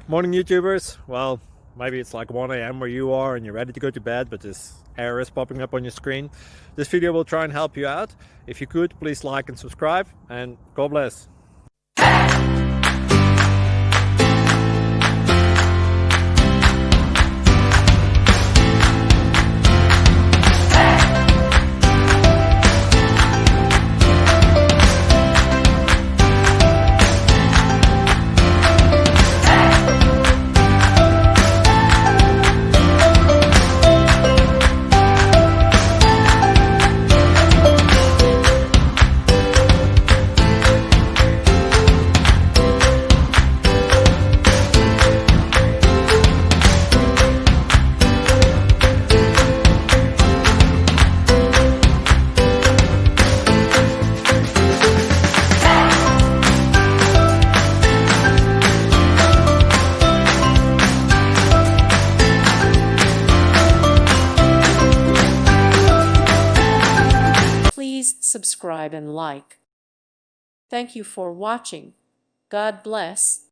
Morning YouTubers. Well, maybe it's like 1 a.m. where you are and you're ready to go to bed, but this error is popping up on your screen. This video will try and help you out. If you could, please like and subscribe, and God bless. Please subscribe and like. Thank you for watching. God bless.